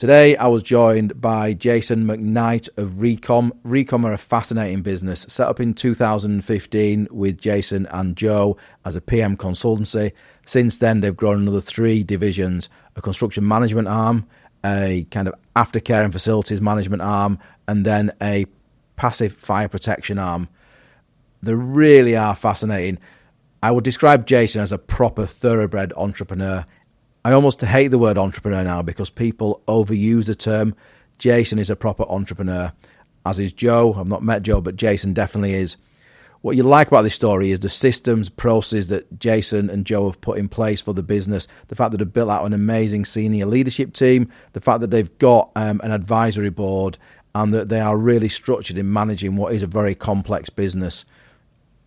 Today, I was joined by Jason McKnight of Recom. Recom are a fascinating business, set up in 2015 with Jason and Joe as a PM consultancy. Since then, they've grown another 3 divisions, a construction management arm, a kind of aftercare and facilities management arm, and then a passive fire protection arm. They really are fascinating. I would describe Jason as a proper thoroughbred entrepreneur. I almost hate the word entrepreneur now because people overuse the term. Jason is a proper entrepreneur, as is Joe. I've not met Joe, but Jason definitely is. What you like about this story is the systems, processes that Jason and Joe have put in place for the business, the fact that they've built out an amazing senior leadership team, the fact that they've got an advisory board, and that they are really structured in managing what is a very complex business.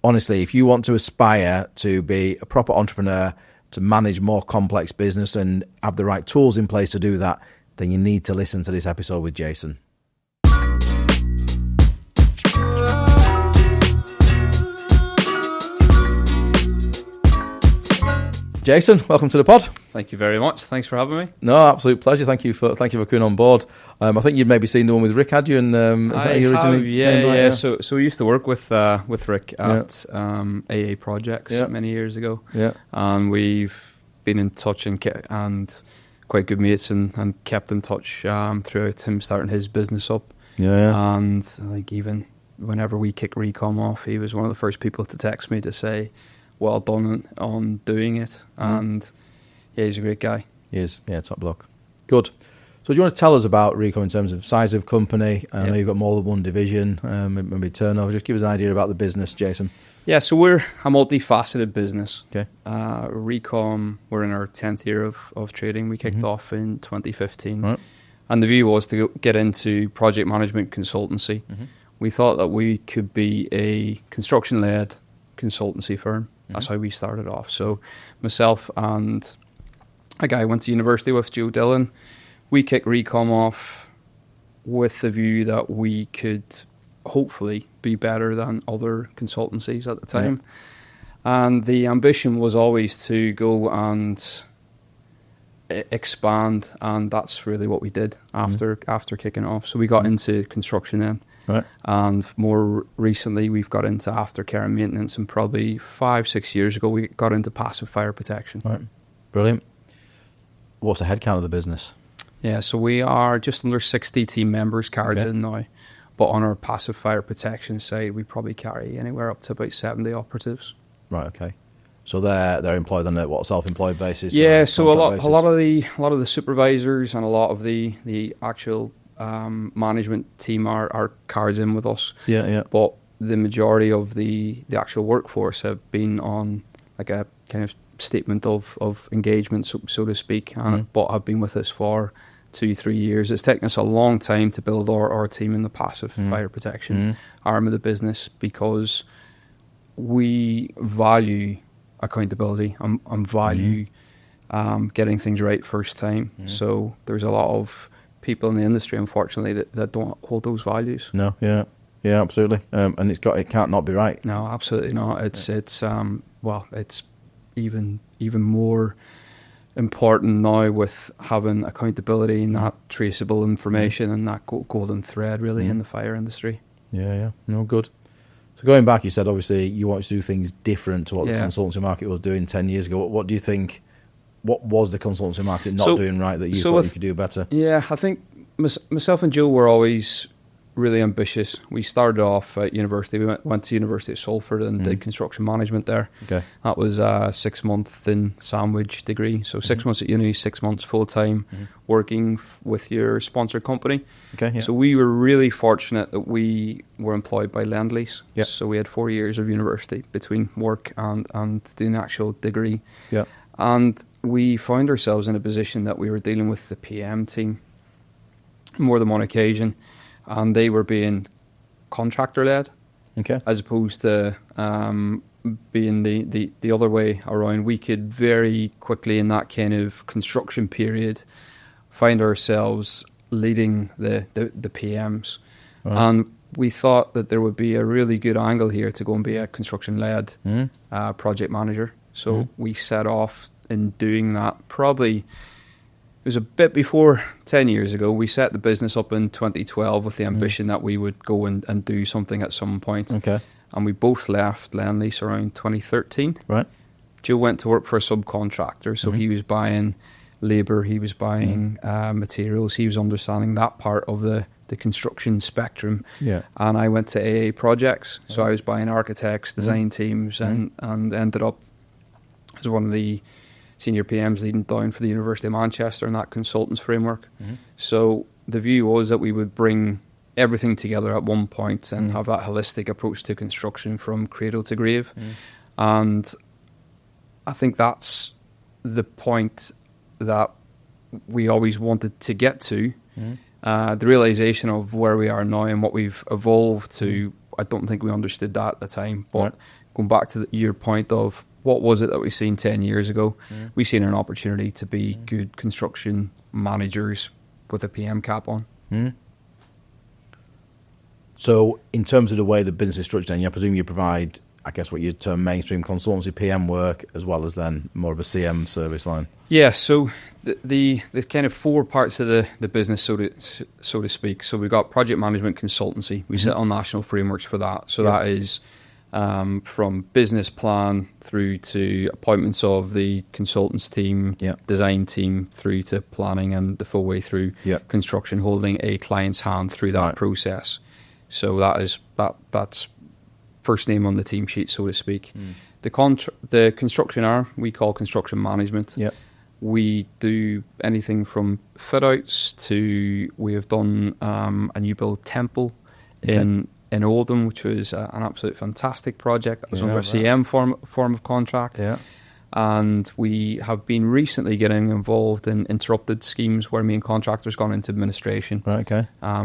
Honestly, if you want to aspire to be a proper entrepreneur, to manage more complex business and have the right tools in place to do that, then you need to listen to this episode with Jason. Jason, welcome to the pod. Thank you very much. Thanks for having me. No, absolute pleasure. Thank you for coming on board. I think you'd maybe seen the one with Rick, had you? And is that you originally? Yeah. So we used to work with Rick at AA Projects many years ago. Yeah. And we've been in touch and quite good mates and kept in touch throughout him starting his business up. Yeah. And like even whenever we kicked Recom off, he was one of the first people to text me to say, well done on doing it. And yeah, he's a great guy. He is, yeah, top bloke. Good. So do you want to tell us about Recom in terms of size of company? I know you've got more than one division, maybe turnover. Just give us an idea about the business, Jason. Yeah, so we're a multifaceted business. Okay. Recom, we're in our 10th year of trading. We kicked off in 2015. Right. And the view was to get into project management consultancy. Mm-hmm. We thought that we could be a construction-led consultancy firm. That's how we started off. So myself and a guy I went to university with, Joe Dillon, we kicked Recom off with the view that we could hopefully be better than other consultancies at the time. Yeah. And the ambition was always to go and expand, and that's really what we did after kicking off. So we got into construction then. Right. And more recently, we've got into aftercare and maintenance, and probably 5-6 years ago, we got into passive fire protection. Right. Brilliant. What's the headcount of the business? Yeah, so we are just under 60 team members carried in now, but on our passive fire protection side, we probably carry anywhere up to about 70 operatives. Right. Okay. So they're employed on a self-employed basis? Yeah. So a lot of the supervisors and a lot of the actual management team are cards in with us. Yeah. But the majority of the actual workforce have been on like a kind of statement of engagement, so to speak, but have been with us for 2-3 years. It's taken us a long time to build our team in the passive fire protection arm of the business because we value accountability and value getting things right first time. So there's a lot of people in the industry, unfortunately, that don't hold those values. No, yeah, absolutely. And it can't not be right. No, absolutely not. It's even more important now with having accountability and that traceable information and that golden thread really in the fire industry. Yeah, no, good. So going back, you said obviously you wanted to do things different to what the consultancy market was doing 10 years ago. What do you think? What was the consultancy market not doing right that you thought you could do better? Yeah, I think myself and Joe were always really ambitious. We started off at university. We went to University of Salford and did construction management there. Okay. That was a 6-month in sandwich degree. So 6 months at uni, 6 months full-time working with your sponsored company. Okay. Yeah. So we were really fortunate that we were employed by Lend-Lease. Yeah. So we had 4 years of university between work and doing the actual degree. Yeah. And we found ourselves in a position that we were dealing with the PM team more than one occasion, and they were being contractor-led, as opposed to being the other way around. We could very quickly in that kind of construction period find ourselves leading the PMs. Right. And we thought that there would be a really good angle here to go and be a construction-led project manager. So we set off in doing that probably It was a bit before 10 years ago. We set the business up in 2012 with the ambition that we would go and do something at some point. Okay. And we both left Lendlease around 2013. Right. Joe went to work for a subcontractor, so he was buying labour, he was buying materials, he was understanding that part of the construction spectrum. Yeah. And I went to AA Projects, so I was buying architects, design teams, and ended up as one of the senior PMs leading down for the University of Manchester in that consultants framework. So the view was that we would bring everything together at one point and have that holistic approach to construction from cradle to grave. And I think that's the point that we always wanted to get to. The realization of where we are now and what we've evolved to, I don't think we understood that at the time. But going back to your point of what was it that we seen 10 years ago, we seen an opportunity to be good construction managers with a PM cap on. So in terms of the way the business is structured, then I presume you provide, I guess, what you'd term mainstream consultancy PM work, as well as then more of a CM service line. Yeah, so the kind of four parts of the business, so to speak. So we've got project management consultancy. We set on national frameworks for that. So that is from business plan through to appointments of the consultants team, design team, through to planning and the full way through construction, holding a client's hand through that process. So that's first name on the team sheet, so to speak. The construction arm we call construction management. We do anything from fit outs to we have done a new build temple in Oldham, which was an absolute fantastic project. That was under a CM form of contract. And we have been recently getting involved in interrupted schemes where main contractors gone into administration.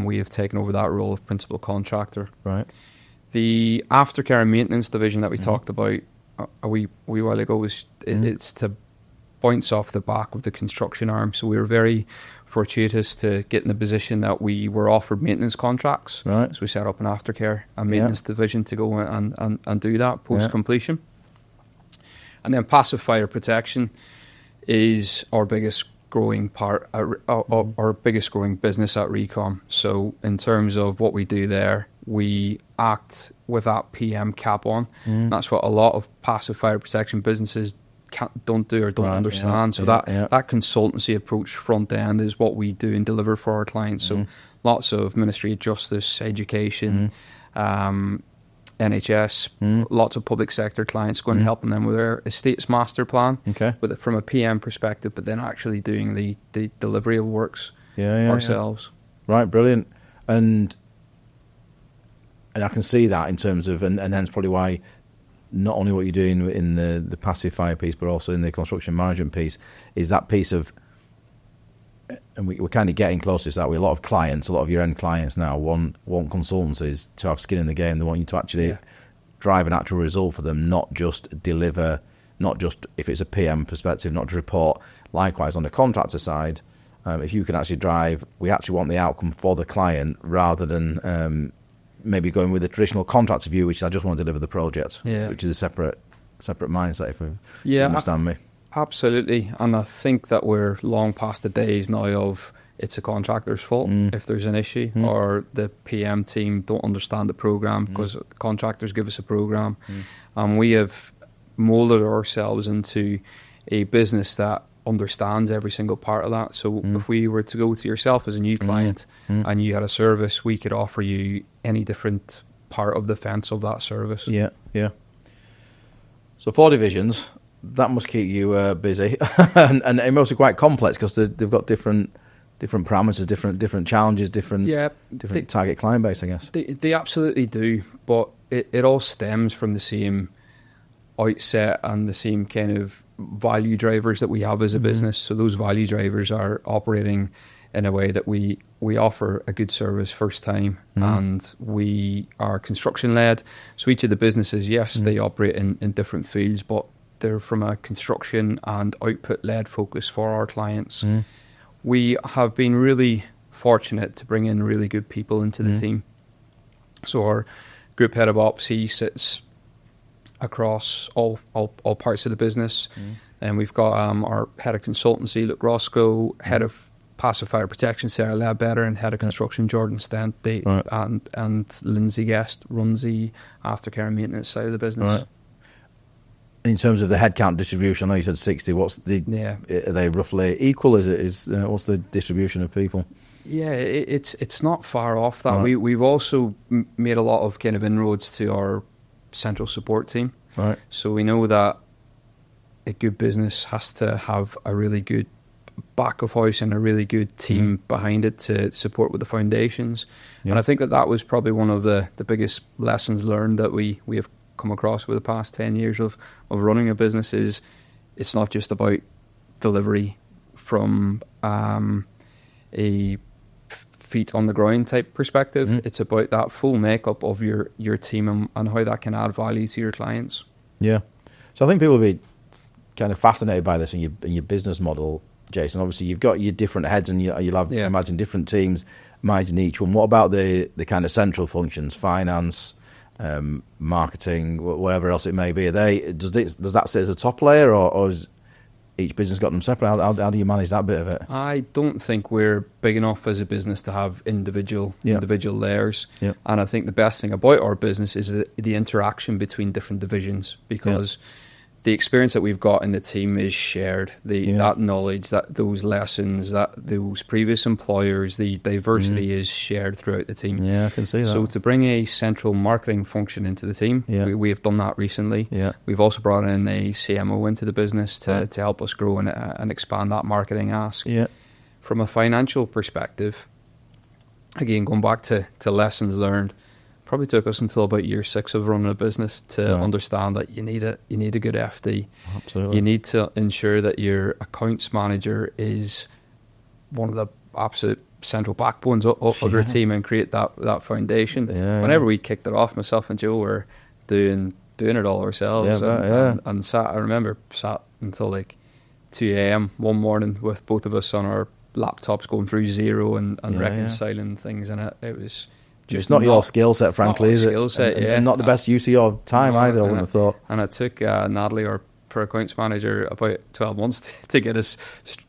We have taken over that role of principal contractor. The aftercare and maintenance division that we talked about a wee while ago it's to bounce off the back of the construction arm. So we were very fortuitous to get in the position that we were offered maintenance contracts. So we set up an aftercare and maintenance division to go and do that post completion. And then passive fire protection is our biggest growing part, our biggest growing business at Recom. So in terms of what we do there, we act with that PM cap on. That's what a lot of passive fire protection businesses don't do or don't understand. So that consultancy approach front end is what we do and deliver for our clients. So lots of Ministry of Justice, education, NHS, lots of public sector clients going and helping them with their estates master plan, with it from a PM perspective, but then actually doing the delivery of works ourselves. Right, brilliant. And I can see that in terms of, and hence probably why not only what you're doing in the passive fire piece, but also in the construction management piece, is that piece of, and we're kind of getting close to that with a lot of clients, a lot of your end clients now want consultancies to have skin in the game. They want you to actually drive an actual result for them, not just deliver, not just if it's a PM perspective, not just report. Likewise, on the contractor side, if you can actually drive, we actually want the outcome for the client rather than maybe going with the traditional contractor view, which is I just want to deliver the project, which is a separate mindset, if you understand me. Absolutely. And I think that we're long past the days now of it's a contractor's fault if there's an issue or the PM team don't understand the program because contractors give us a program. And we have molded ourselves into a business that understands every single part of that. So if we were to go to yourself as a new client and you had a service, we could offer you any different part of the fence of that service. So 4 divisions, that must keep you busy, and it must be quite complex because they've got different parameters, different challenges, different target client base, I guess. They absolutely do, but it all stems from the same outset and the same kind of value drivers that we have as a business. So those value drivers are operating in a way that we offer a good service first time, and we are construction led. So each of the businesses, they operate in different fields, but they're from a construction and output led focus for our clients. We have been really fortunate to bring in really good people into the team. So our group head of ops, he sits across all parts of the business. And we've got our head of consultancy, Luke Roscoe, head of passive fire protection, Sarah Ledbetter, and head of construction, Jordan Stent. And Lindsay Guest runs the aftercare and maintenance side of the business. Right. In terms of the headcount distribution, I know you said 60. Are they roughly equal? What's the distribution of people? Yeah, it's not far off that. Right. We've also made a lot of kind of inroads to our central support team. Right. So we know that a good business has to have a really good back of house and a really good team behind it to support with the foundations. Yeah. And I think that was probably one of the biggest lessons learned that we have come across with the past 10 years of running a business. Is it's not just about delivery from a feet on the ground type perspective. It's about that full makeup of your team and how that can add value to your clients. Yeah. So I think people will be kind of fascinated by this in your business model, Jason. Obviously, you've got your different heads, and you'll have imagine different teams managing each one. What about the kind of central functions, finance, marketing, whatever else it may be? Does that sit as a top layer, or is each business got them separate? How do you manage that bit of it? I don't think we're big enough as a business to have individual layers. Yeah. And I think the best thing about our business is the interaction between different divisions, because the experience that we've got in the team is shared. That knowledge, those lessons, those previous employers, the diversity is shared throughout the team. Yeah, I can see that. So to bring a central marketing function into the team, we have done that recently. Yeah. We've also brought in a CMO into the business to help us grow and expand that marketing ask. Yeah. From a financial perspective, again, going back to lessons learned, probably took us until about year 6 of running a business to understand that you need a good FD. Absolutely. You need to ensure that your accounts manager is one of the absolute central backbones of your team and create that foundation. Yeah, whenever we kicked it off, myself and Joe were doing it all ourselves. And I remember sat until like 2 a.m. one morning with both of us on our laptops going through Xero and reconciling things, and it was it's not your skill set, frankly, is it? And not the best use of your time either, I wouldn't have thought. And it took Natalie, our per accounts manager, about 12 months to get us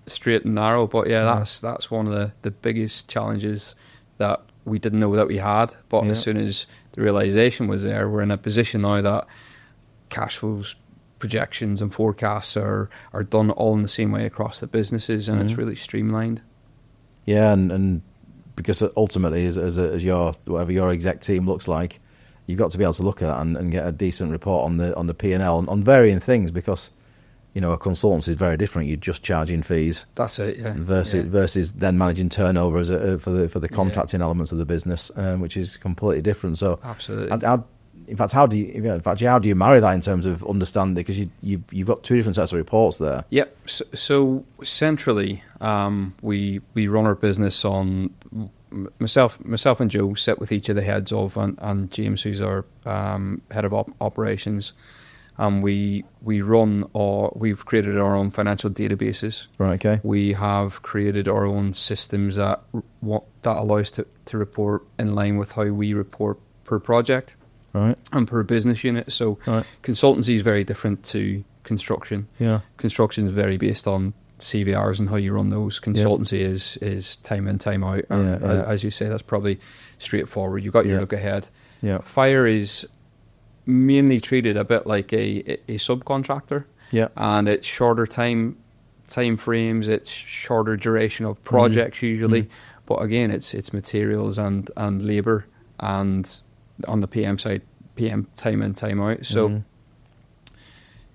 straight and narrow. But that's one of the biggest challenges that we didn't know that we had. But as soon as the realisation was there, we're in a position now that cash flows, projections and forecasts are done all in the same way across the businesses, and it's really streamlined. Yeah, and because ultimately, as your whatever your exec team looks like, you've got to be able to look at that and get a decent report on the P&L on varying things, because a consultancy is very different. You're just charging fees. That's it. Yeah. Versus then managing turnover for the contracting elements of the business, which is completely different. So absolutely. How do you marry that in terms of understanding? Because you've got 2 different sets of reports there. Yep. So centrally, we run our business on myself and Joe sit with each of the heads of, and James, who's our head of operations. We've created our own financial databases. Right. Okay. We have created our own systems that allow us to report in line with how we report per project. Right. And per business unit. So consultancy is very different to construction. Yeah. Construction is very based on CVRs and how you run those. Consultancy is time in, time out. And as you say, that's probably straightforward. You've got your look ahead. Yeah. Fire is mainly treated a bit like a subcontractor. Yeah. And it's shorter time frames, it's shorter duration of projects usually. But again, it's materials and labour, and on the PM side, PM time in, time out. So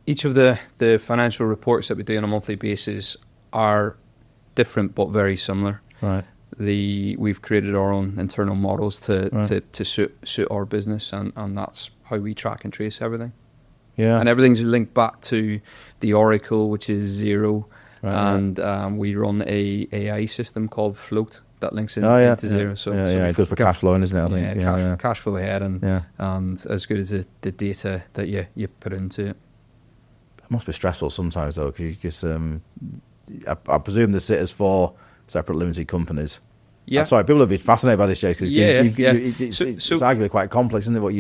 each of the financial reports that we do on a monthly basis are different but very similar. Right. We've created our own internal models to suit our business, and that's how we track and trace everything. Yeah. And everything's linked back to the Oracle, which is Xero, and we run a AI system called Float that links into Xero. So good for cash flow, isn't it? I think. Cash flow ahead, and as good as the data that you put into it. It must be stressful sometimes, though, because I presume they sit as 4 separate limited companies. Yeah. Sorry, people will be fascinated by this, Jake, because it's arguably quite complex, isn't it? What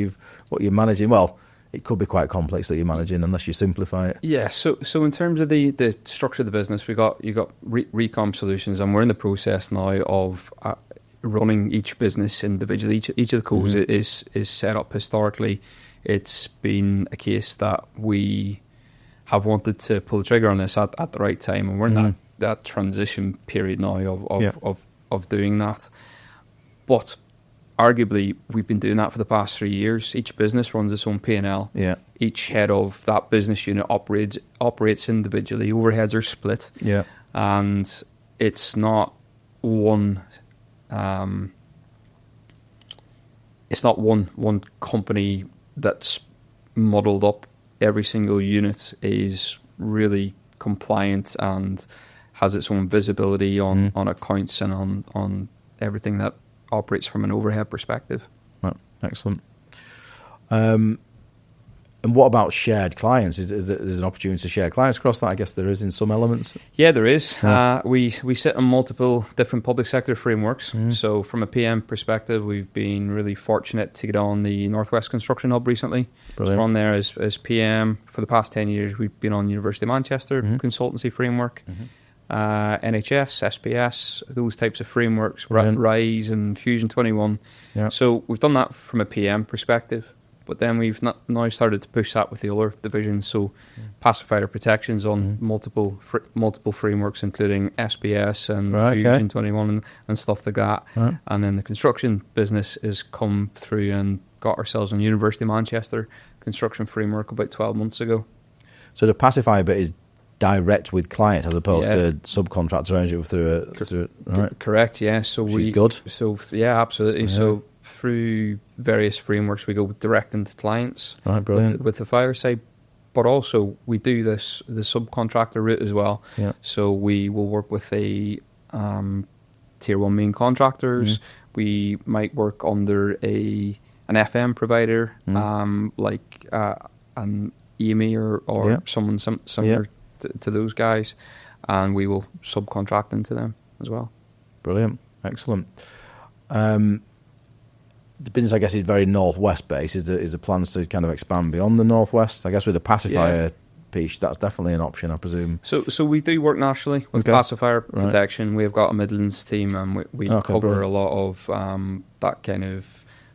you're managing. Well, it could be quite complex that you're managing unless you simplify it. Yeah. So in terms of the structure of the business, you got Recom Solutions, and we're in the process now of running each business individually. Each of the codes is set up historically. It's been a case that we have wanted to pull the trigger on this at the right time, and we're in that transition period now of doing that. But arguably, we've been doing that for the past 3 years. Each business runs its own P&L. Yeah. Each head of that business unit operates individually. Overheads are split. Yeah. And it's not one. It's not one company that's muddled up. Every single unit is really compliant and has its own visibility on accounts and on everything that operates from an overhead perspective. Right. Excellent. And what about shared clients? Is there's an opportunity to share clients across that? I guess there is in some elements. Yeah, there is. Yeah. We sit on multiple different public sector frameworks. So from a PM perspective, we've been really fortunate to get on the Northwest Construction Hub recently. Brilliant. So we're on there as PM. For the past 10 years, we've been on University of Manchester Consultancy framework. NHS, SPS, those types of frameworks, RISE and Fusion 21. Yeah. So we've done that from a PM perspective. But then we've now started to push that with the other divisions. So passive fire protections on multiple frameworks, including SBS and Fusion 21 and stuff like that. Right. And then the construction business has come through and got ourselves on University of Manchester construction framework about 12 months ago. So the pacifier bit is direct with clients as opposed to subcontract arrangement through right? Correct, yeah. So which is good. So yeah, absolutely. Yeah. So through various frameworks, we go direct into clients with the fire side, but also we do the subcontractor route as well. Yeah. So we will work with a tier 1 main contractors. We might work under an FM provider, like an EME or someone similar to those guys, and we will subcontract into them as well. Brilliant, excellent. The business, I guess, is very northwest based. Is the plans to kind of expand beyond the northwest? I guess with the pacifier piece, that's definitely an option, I presume. So we do work nationally with pacifier protection. We've got a Midlands team, and we cover a lot of that kind of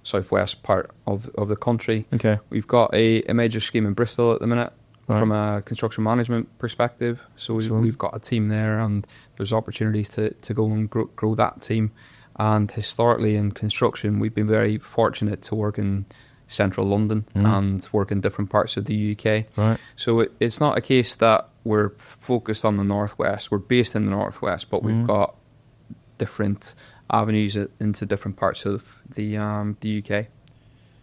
southwest part of the country. Okay, we've got a major scheme in Bristol at the minute. From a construction management perspective. So we've got a team there, and there's opportunities to go and grow that team. And historically in construction, we've been very fortunate to work in central London and work in different parts of the UK. Right. So it's not a case that we're focused on the Northwest. We're based in the Northwest, but we've got different avenues into different parts of the UK.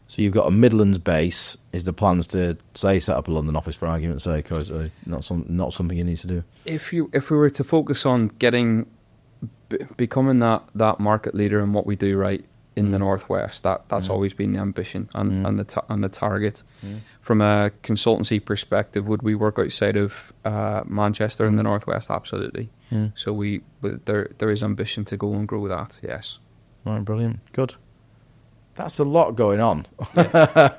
So you've got a Midlands base. Is the plans to, say, set up a London office for argument's sake, or is it not something you need to do? If we were to focus on becoming that market leader in what we do right in the Northwest, that's always been the ambition and the target. From a consultancy perspective, would we work outside of Manchester in the Northwest? Absolutely. So there is ambition to go and grow that. Yes. Right, brilliant, good. That's a lot going on. Yeah.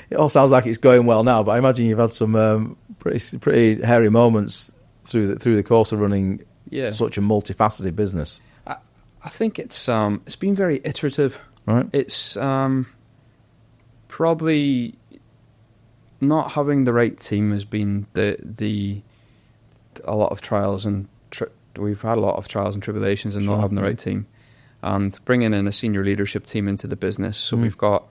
It all sounds like it's going well now, but I imagine you've had some pretty hairy moments through the course of running such a multifaceted business. I think it's been very iterative. Right. It's probably not having the right team has been a lot of trials and we've had a lot of trials and tribulations and not having the right team. And bringing in a senior leadership team into the business. So we've got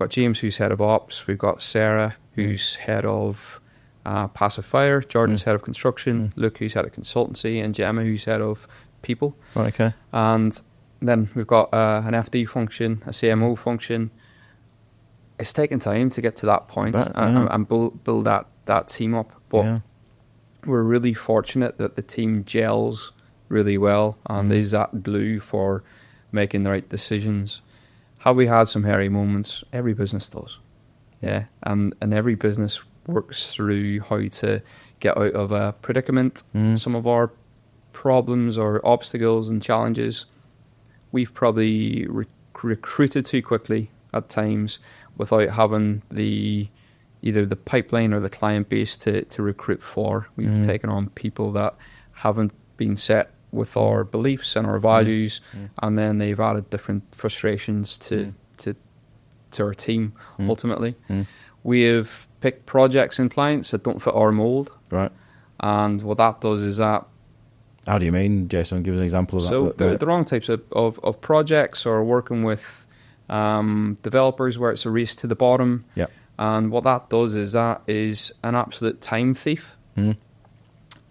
James, who's head of ops. We've got Sarah, who's head of passive fire. Jordan's head of construction. Luke, who's head of consultancy. And Gemma, who's head of people. Right, okay. And then we've got an FD function, a CMO function. It's taken time to get to that point and build that team up. But we're really fortunate that the team gels really well and is that glue for making the right decisions. Have we had some hairy moments? Every business does. Yeah. And every business works through how to get out of a predicament. Some of our problems or obstacles and challenges, we've probably recruited too quickly at times without having either the pipeline or the client base to recruit for. We've taken on people that haven't been set with our beliefs and our values, and then they've added different frustrations to our team ultimately. We have picked projects and clients that don't fit our mold. Right. And what that does is that... How do you mean, Jason? Give us an example of that. So the wrong types of projects, or working with developers where it's a race to the bottom. Yeah. And what that does is that is an absolute time thief.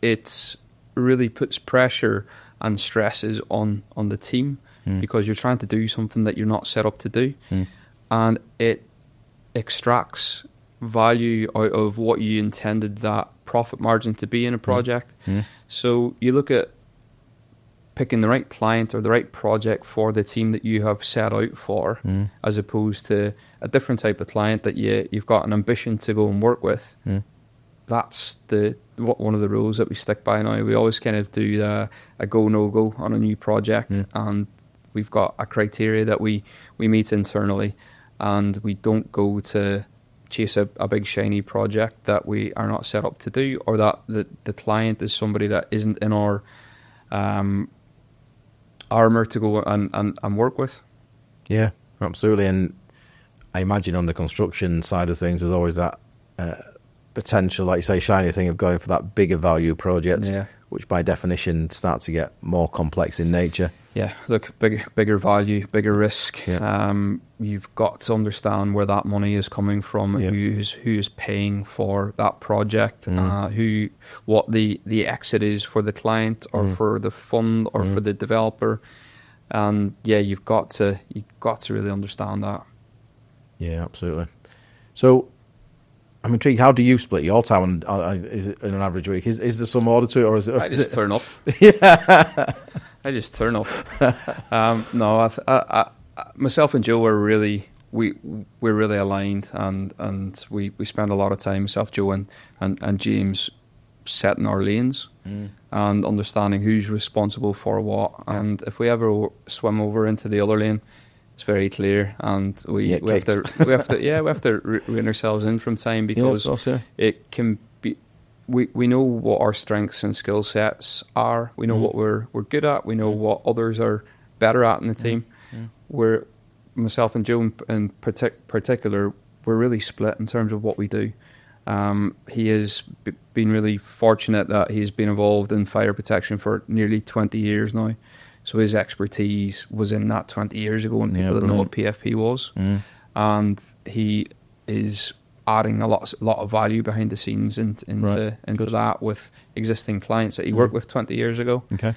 It really puts pressure and stresses on the team because you're trying to do something that you're not set up to do. And it extracts value out of what you intended that profit margin to be in a project. So you look at picking the right client or the right project for the team that you have set out for, as opposed to a different type of client that you've got an ambition to go and work with. That's one of the rules that we stick by now. We always kind of do a go, no go on a new project, and we've got a criteria that we meet internally, and we don't go to chase a big shiny project that we are not set up to do, or that the client is somebody that isn't in our armour to go and work with. Yeah, absolutely. And I imagine on the construction side of things, there's always that potential, like you say, shiny thing of going for that bigger value project, which by definition starts to get more complex in nature. Yeah, look, bigger value, bigger risk. You've got to understand where that money is coming from, who's paying for that project, what the exit is for the client or for the fund or for the developer, and you've got to really understand that. Yeah, absolutely. So, I'm intrigued. How do you split your time? Is it in an average week? Is there some order to it, or is it? I just turn up. I just turn up. No, myself and Joe were really we're really aligned, and we spend a lot of time, myself, Joe, and James, setting our lanes and understanding who's responsible for what. And if we ever swim over into the other lane, it's very clear, and we have to rein ourselves in from time, because it can be. We know what our strengths and skill sets are. We know what we're good at. We know what others are better at in the team. We're, myself and Joe in particular, we're really split in terms of what we do. He has been really fortunate that he's been involved in fire protection for nearly 20 years now. So his expertise was in that 20 years ago, and people didn't know what PFP was. And he is adding a lot of value behind the scenes into that with existing clients that he worked with 20 years ago. Okay.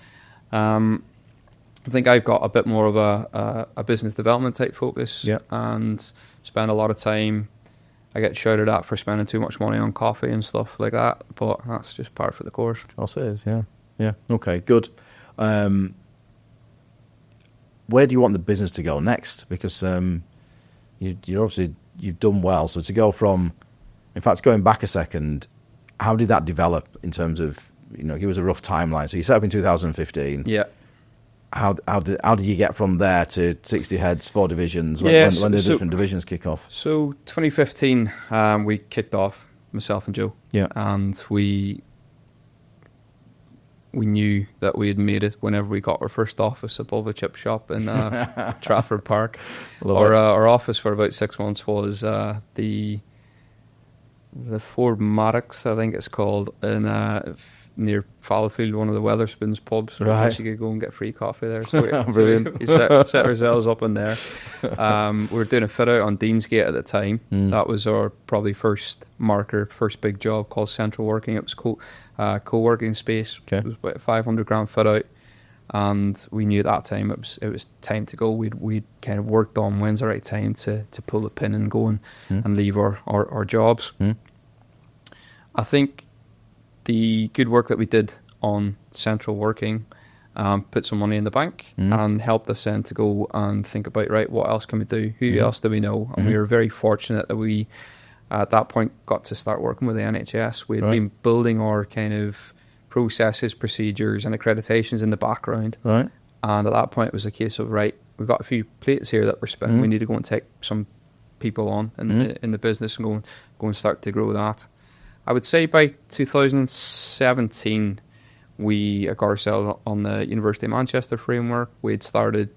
I think I've got a bit more of a business development type focus, and spend a lot of time. I get shouted at for spending too much money on coffee and stuff like that, but that's just par for the course. Of course it is, yeah. Okay, good. Where do you want the business to go next? Because you obviously, you've done well. So to go from, in fact, going back a second, how did that develop in terms of, give us a rough timeline. So you set up in 2015. Yeah. How did you get from there to 60 heads, 4 divisions? When did the different divisions kick off? So 2015, we kicked off, myself and Joe. Yeah. And we knew that we had made it whenever we got our first office above a chip shop in Trafford Park. Our office for about 6 months was the Ford Maddox, I think it's called, in near Fallowfield, one of the Wetherspoons pubs. Right. You could go and get free coffee there. So brilliant. We set ourselves up in there. We were doing a fit out on Deansgate at the time. That was our probably first big job, called Central Working. It was co-working space. Okay. It was about a 500 grand fit out, and we knew at that time it was time to go. We'd kind of worked on when's the right time to pull the pin and go and leave our jobs. I think the good work that we did on Central Working put some money in the bank and helped us then to go and think about, right, what else can we do? Who else do we know? And we were very fortunate that we, at that point, got to start working with the NHS. We had been building our kind of processes, procedures and accreditations in the background. Right. And at that point, it was a case of, right, we've got a few plates here that we're spinning. We need to go and take some people on in the business and go and start to grow that. I would say by 2017, we got ourselves on the University of Manchester framework. We had started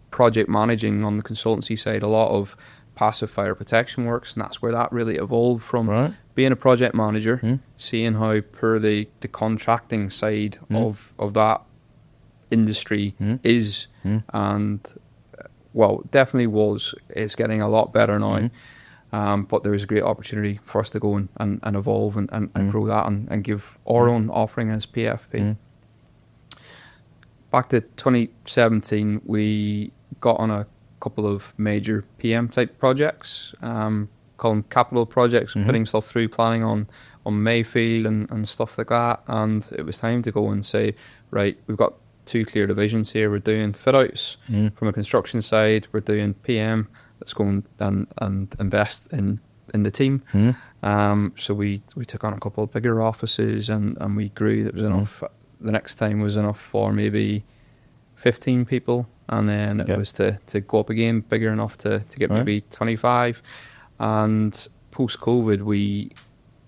project managing on the consultancy side, a lot of passive fire protection works, and that's where that really evolved from being a project manager, seeing how per the contracting side of that industry is, and well, definitely it's getting a lot better now, but there is a great opportunity for us to go and evolve and grow that and give our own offering as PFP. Back to 2017, we got on a couple of major PM type projects, call them capital projects, putting stuff through, planning on Mayfield and stuff like that. And it was time to go and say, right, we've got 2 clear divisions here. We're doing fit outs from a construction side. We're doing PM. Let's go and invest in the team. So we took on a couple of bigger offices and we grew. There was enough. The next time was enough for maybe 15 people. And then it was to go up again, bigger enough to get maybe 25. And post-COVID, we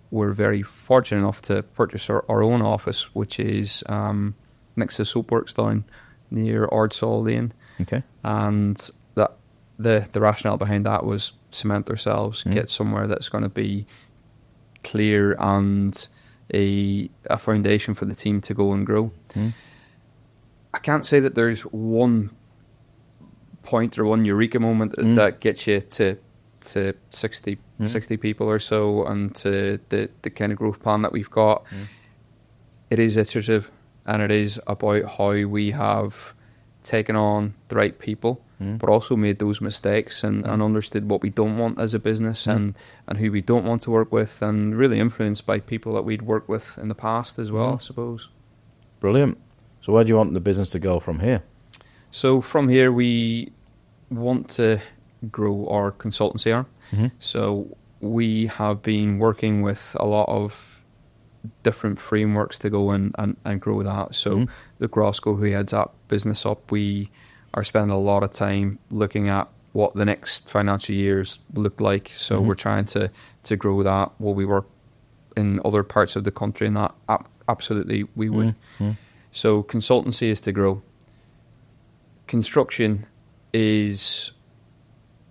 were very fortunate enough to purchase our own office, which is next to Soapworks down near Ardsall Lane. Okay. And that the rationale behind that was cement ourselves, get somewhere that's going to be clear and a foundation for the team to go and grow. I can't say that there's one point or one eureka moment that gets you to 60 people or so and to the kind of growth plan that we've got. It is iterative, and it is about how we have taken on the right people, but also made those mistakes and understood what we don't want as a business and who we don't want to work with, and really influenced by people that we'd worked with in the past as well, I suppose. Brilliant. So where do you want the business to go from here? So from here, we want to grow our consultancy arm. So we have been working with a lot of different frameworks to go and grow that. So the Grosco, who heads that business up, we are spending a lot of time looking at what the next financial years look like. So we're trying to grow that. Will we work in other parts of the country? And that absolutely we would. So consultancy is to grow. Construction is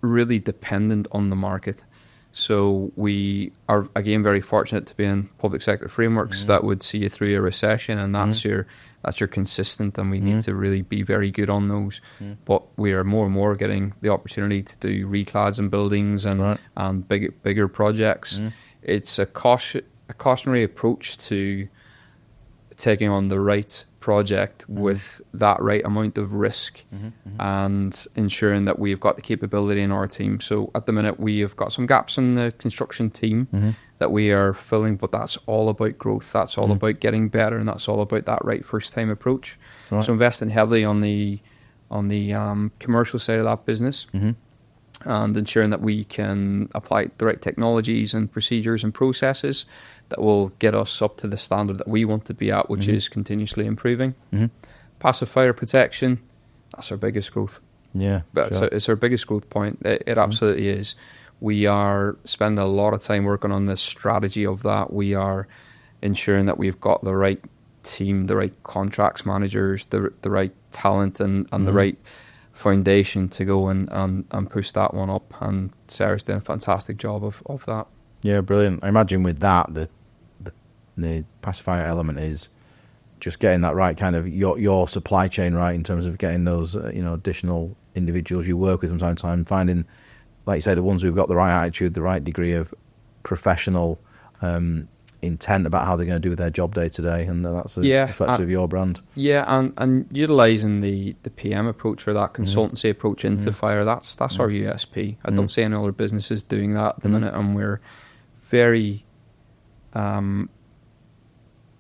really dependent on the market. So we are, again, very fortunate to be in public sector frameworks that would see you through a recession, and that's your consistent, and we need to really be very good on those. But we are more and more getting the opportunity to do reclads and buildings and bigger projects. It's a cautionary approach to taking on the right project with that right amount of risk and ensuring that we've got the capability in our team. So at the minute we have got some gaps in the construction team that we are filling, but that's all about growth. That's all about getting better, and that's all about that right first time approach. So investing heavily on the commercial side of that business and ensuring that we can apply the right technologies and procedures and processes that will get us up to the standard that we want to be at, which is continuously improving. Passive fire protection, that's our biggest growth. Yeah, it's our biggest growth point. It absolutely is. We are spending a lot of time working on the strategy of that. We are ensuring that we've got the right team, the right contracts managers, the right talent and the right foundation to go and push that one up. And Sarah's doing a fantastic job of that. Yeah, brilliant. I imagine with that, the pacifier element is just getting that right kind of your supply chain right in terms of getting those additional individuals you work with from time to time, finding, like you say, the ones who've got the right attitude, the right degree of professional intent about how they're going to do their job day to day, and that's reflective of your brand. Yeah, and utilising the PM approach or that consultancy approach into fire, that's our USP. I don't see any other businesses doing that at the minute, and we're very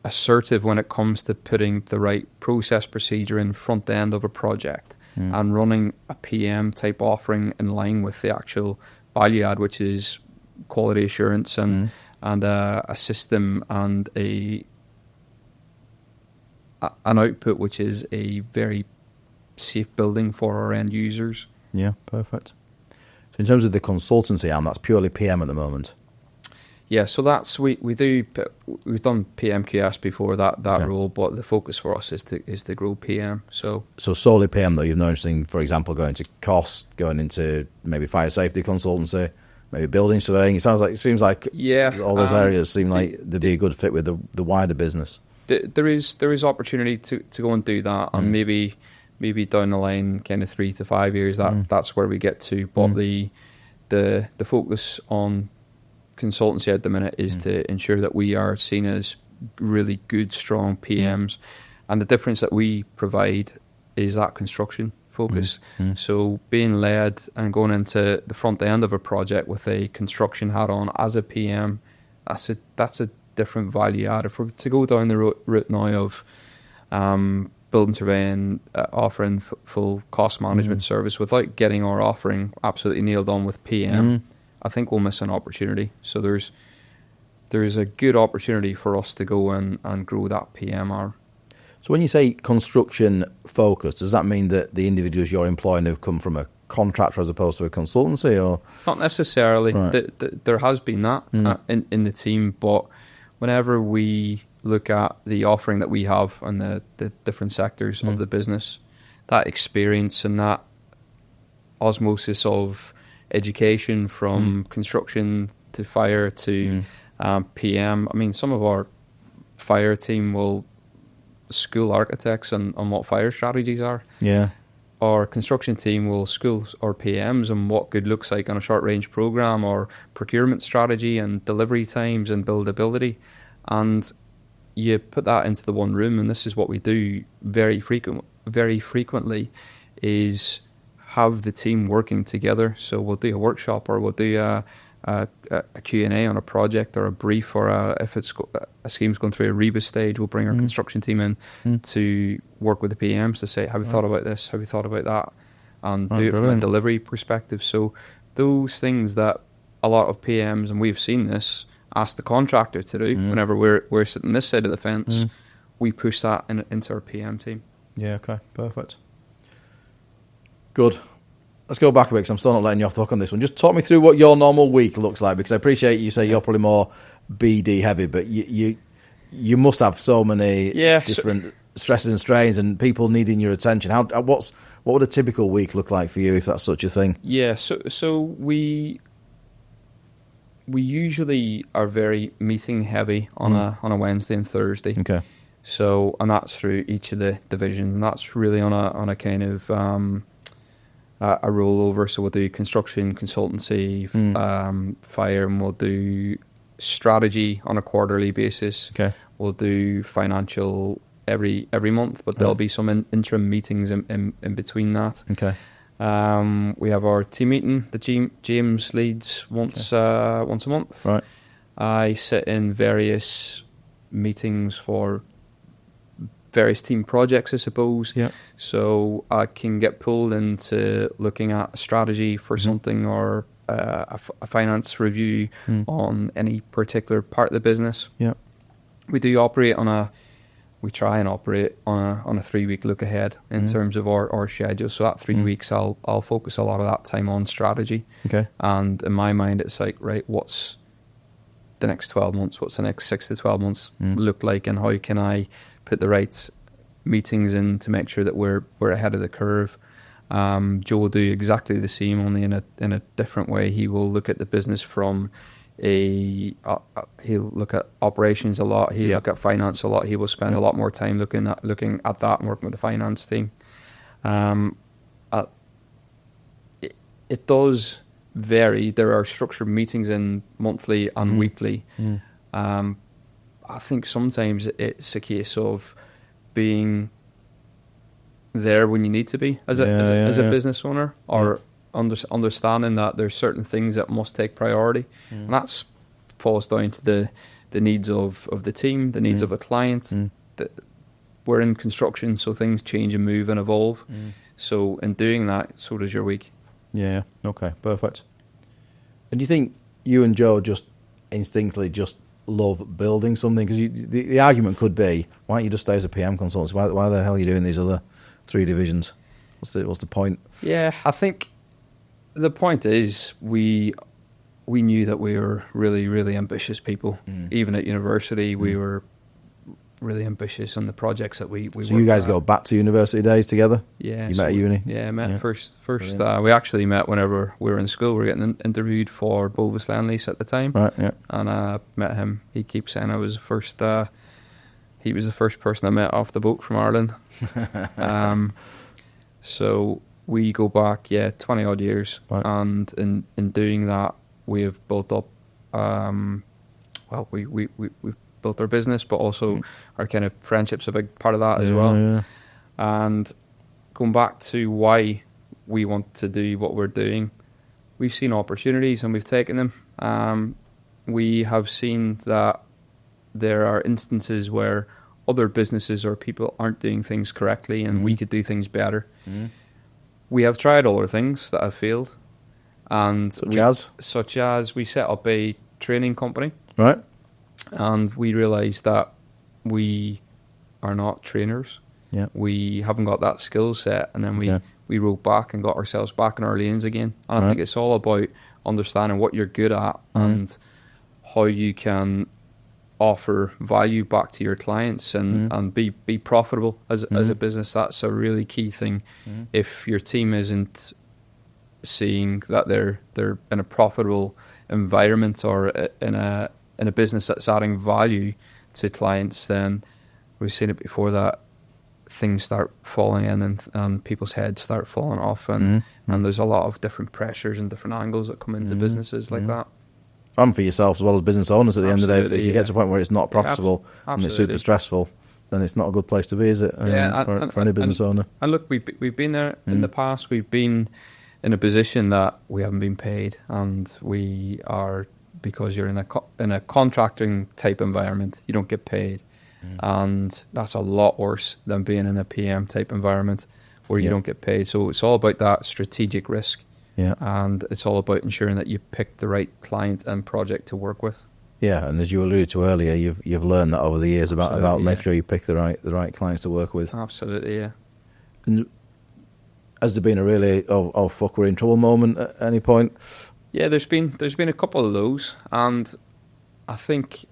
assertive when it comes to putting the right process procedure in front end of a project and running a PM type offering in line with the actual value add, which is quality assurance and a system and an output which is a very safe building for our end users. Yeah, perfect. In terms of the consultancy arm, that's purely PM at the moment. Yeah, so that's we've done PMQS before that role, but the focus for us is to grow PM. So solely PM though. You've noticing, for example, going into cost, going into maybe fire safety consultancy, maybe building surveying. It seems like all those areas seem like they'd be a good fit with the wider business. There is opportunity to go and do that, and maybe down the line, kind of 3 to 5 years, that's where we get to. But the focus on consultancy at the minute is to ensure that we are seen as really good, strong PMs, and the difference that we provide is that construction focus. So being led and going into the front end of a project with a construction hat on as a PM, that's a different value add. If we're to go down the route now of building surveying, offering full cost management service without getting our offering absolutely nailed on with PM, I think we'll miss an opportunity. So there's a good opportunity for us to go and grow that PM arm. So when you say construction focus, does that mean that the individuals you're employing have come from a contractor as opposed to a consultancy, or not necessarily? Right. There has been that in the team, but whenever we look at the offering that we have on the different sectors of the business, that experience and that osmosis of education from construction to fire to PM. I mean, some of our fire team will school architects on what fire strategies are. Yeah. Our construction team will school our PMs on what good looks like on a short range program, or procurement strategy and delivery times and buildability. And you put that into the one room, and this is what we do very frequently is have the team working together. So we'll do a workshop, or we'll do a Q&A on a project or a brief, or if it's a scheme's going through a rebus stage, we'll bring our construction team in to work with the PMs to say, have you thought about this? Have you thought about that? And do it from a delivery perspective. So those things that a lot of PMs, and we've seen this, ask the contractor to do whenever we're sitting this side of the fence, we push that into our PM team. Yeah, okay, perfect. Good. Let's go back a bit, because I'm still not letting you off the hook on this one. Just talk me through what your normal week looks like, because I appreciate you say you're probably more BD heavy, but you must have so many different stresses and strains and people needing your attention. What would a typical week look like for you, if that's such a thing? Yeah, so we usually are very meeting heavy on a Wednesday and Thursday. Okay. So, and that's through each of the divisions, and that's really on a kind of a rollover. So we'll do construction, consultancy, fire, and we'll do strategy on a quarterly basis. Okay. We'll do financial every month, but there'll be some interim meetings in between that. Okay. We have our team meeting that James leads once a month. Right. I sit in various meetings for various team projects, I suppose. Yeah. So I can get pulled into looking at a strategy for something, or a finance review on any particular part of the business. Yeah. We try and operate on a 3-week look ahead in terms of our schedule. So that 3 weeks, I'll focus a lot of that time on strategy. Okay. And in my mind, it's like, right, what's the next 12 months? What's the next 6 to 12 months look like? And how can I put the right meetings in to make sure that we're ahead of the curve? Joe will do exactly the same, only in a different way. He will look at the business from he'll look at operations a lot. He'll look at finance a lot. He will spend a lot more time looking at that and working with the finance team. It does vary. There are structured meetings in monthly and weekly. I think sometimes it's a case of being there when you need to be as a business owner, or understanding that there's certain things that must take priority, and that falls down to the needs of the team, the needs of a client. We're in construction, so things change and move and evolve. So in doing that, so does your week. Yeah. Okay. Perfect. And do you think you and Joe just instinctively just love building something? Because the argument could be, why don't you just stay as a PM consultant? Why the hell are you doing these other 3 divisions? What's the point? Yeah, I think the point is, we knew that we were really, really ambitious people. Even at university, we were really ambitious on the projects that we So you guys go back to university days together? Yeah. You met at uni? Yeah, met first. We actually met whenever we were in school. We were getting interviewed for Bovis Lendlease at the time. Right, yeah. And I met him. He keeps saying I was the first... he was the first person I met off the boat from Ireland. So we go back, 20 odd years. Right. And in doing that, we have built up... we've built our business, but also our kind of friendship's a big part of that as well. Yeah. And going back to why we want to do what we're doing, we've seen opportunities and we've taken them. We have seen that there are instances where other businesses or people aren't doing things correctly and we could do things better. We have tried other things that have failed. And such as we set up a training company. Right. And we realised that we are not trainers. Yeah. We haven't got that skill set. And then we wrote back and got ourselves back in our lanes again. And I think it's all about understanding what you're good at and how you can offer value back to your clients and be profitable as a business. That's a really key thing. If your team isn't seeing that they're in a profitable environment or in a business that's adding value to clients, then we've seen it before that things start falling in and people's heads start falling off and there's a lot of different pressures and different angles that come into businesses like that. And for yourself as well as business owners at the end of the day, if you get to a point where it's not profitable and it's super stressful, then it's not a good place to be, is it? For any business owner. And look, we've been there in the past. We've been in a position that we haven't been paid, and we are, because you're in a contracting type environment, you don't get paid, and that's a lot worse than being in a PM type environment where you don't get paid. So it's all about that strategic risk, and it's all about ensuring that you pick the right client and project to work with. Yeah, and as you alluded to earlier, you've learned that over the years about making sure you pick the right clients to work with. Absolutely, yeah. And has there been a really fuck, we're in trouble moment at any point? Yeah, there's been a couple of those, and I think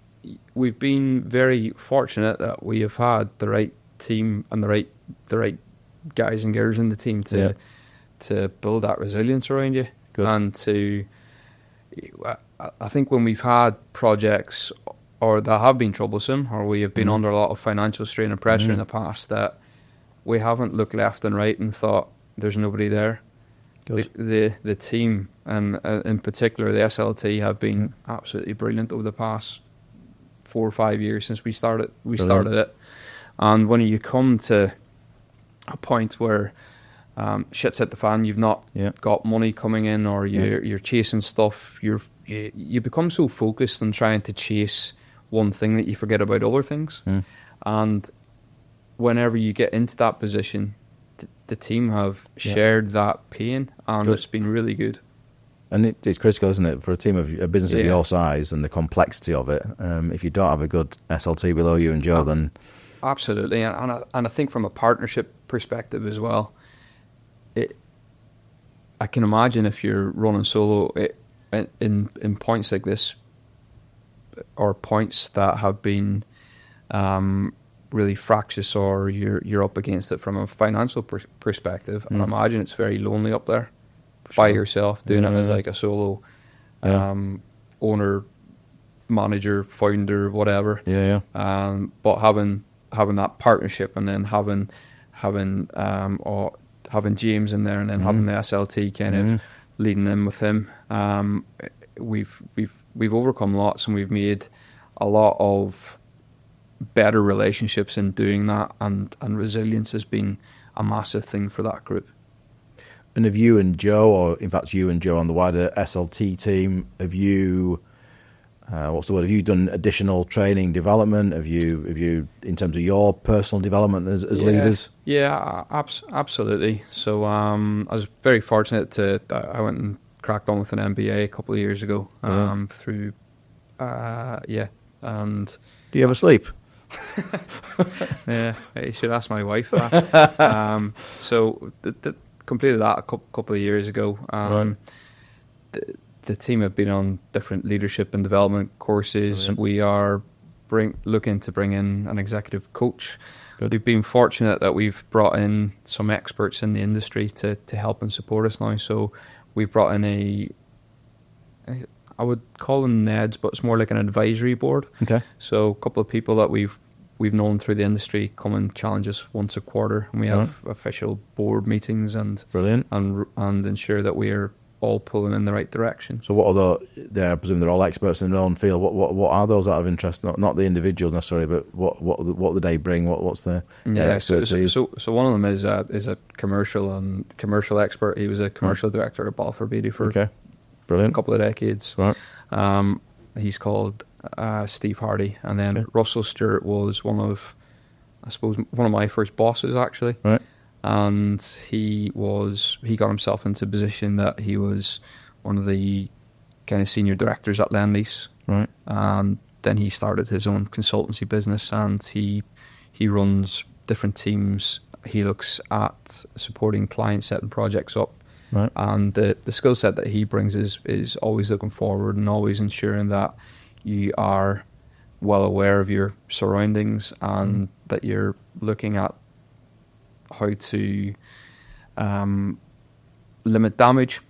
we've been very fortunate that we have had the right team and the right guys and girls in the team to build that resilience around you. Good. And I think when we've had projects or that have been troublesome, or we have been under a lot of financial strain and pressure in the past, that we haven't looked left and right and thought there's nobody there. The team, and in particular the SLT, have been absolutely brilliant over the past 4 or 5 years since we started it. And when you come to a point where shit's hit the fan, you've not got money coming in, or you're chasing stuff, you become so focused on trying to chase one thing that you forget about other things. And whenever you get into that position, the team have shared that pain, and it's been really good. And it's critical, isn't it, for a team of a business of your size and the complexity of it. If you don't have a good SLT below you and Joe, then absolutely. And I think from a partnership perspective as well, I can imagine if you're running solo in points like this, or points that have been really fractious, or you're up against it from a financial perspective, and I imagine it's very lonely up there by yourself, doing it as like a solo owner, manager, founder, whatever. But having that partnership, and then having James in there, and then having the SLT kind of leading in with him, we've overcome lots, and we've made a lot of better relationships in doing that, and resilience has been a massive thing for that group. And have you and Joe, or in fact you and Joe on the wider SLT team, have you have you done additional training development? Have you in terms of your personal development as leaders? Yeah, absolutely. So I was very fortunate I went and cracked on with an MBA a couple of years ago through and do you ever sleep? Yeah, you should ask my wife that. So completed that a couple of years ago. Right. The team have been on different leadership and development courses. Brilliant. We are looking to bring in an executive coach. Good. We've been fortunate that we've brought in some experts in the industry to help and support us now. So we've brought in I would call them NEDs, but it's more like an advisory board. Okay. So a couple of people that we've known through the industry come and challenge us once a quarter, and we have official board meetings and Brilliant. and ensure that we are all pulling in the right direction. So what are I presume they're all experts in their own field. What are those out of interest? Not the individuals necessarily, but what do they bring? What's their expertise? So one of them is a commercial expert. He was a commercial director at Balfour Beatty for Brilliant. a couple of decades. Right. He's called Steve Hardy, and then Russell Stewart was one of my first bosses actually. Right. And he got himself into a position that he was one of the kind of senior directors at Lendlease. Right. And then he started his own consultancy business, and he runs different teams. He looks at supporting clients setting projects up. Right. And the skill set that he brings is always looking forward and always ensuring that you are well aware of your surroundings and that you're looking at how to limit damage,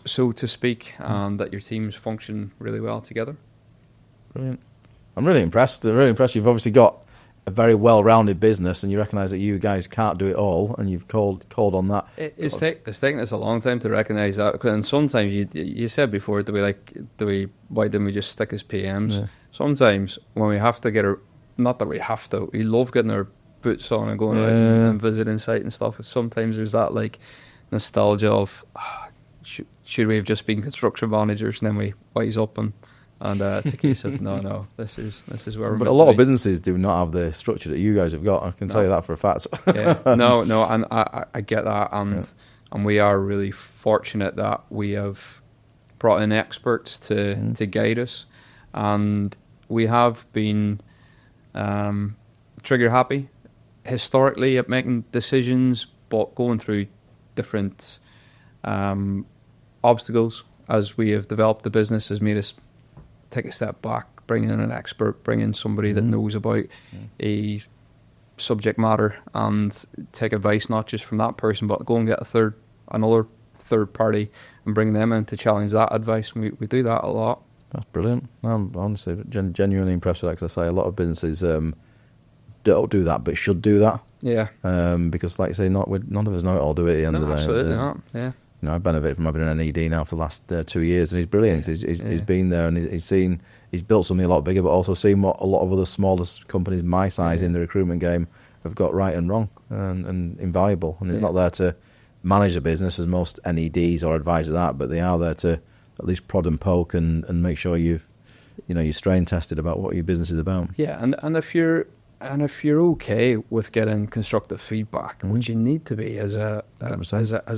so to speak, and that your teams function really well together. Brilliant. I'm really impressed. You've obviously got a very well-rounded business, and you recognise that you guys can't do it all, and you've called on that. It's taken us a long time to recognise that, and sometimes you said before, why didn't we just stick as PMs? Yeah. Sometimes when we have to we love getting our boots on and going out and visiting site and stuff. Sometimes there's that like nostalgia of should we have just been construction managers, and then we wise up and it's a case of no, this is where we're. But a lot of businesses do not have the structure that you guys have got. I can tell you that for a fact. No, and I get that, and we are really fortunate that we have brought in experts to guide us, and we have been trigger happy historically at making decisions, but going through different obstacles as we have developed the business has made us take a step back, bring in an expert, bring in somebody that knows about a subject matter, and take advice not just from that person, but go and get another third party and bring them in to challenge that advice. We do that a lot. That's brilliant. I'm honestly genuinely impressed with that, because I say a lot of businesses don't do that, but should do that. Yeah. Because, like you say, none of us know it all, do it at the end of the day. Absolutely not. Yeah. You know, I benefit from having an NED now for the last 2 years, and he's brilliant. He's been there, and he's built something a lot bigger, but also seen what a lot of other smaller companies my size in the recruitment game have got right and wrong, and invaluable. And he's not there to manage a business as most NEDs or advisors are, but they are there to at least prod and poke and make sure you're strain tested about what your business is about. Yeah, and if you're okay with getting constructive feedback, which you need to be as a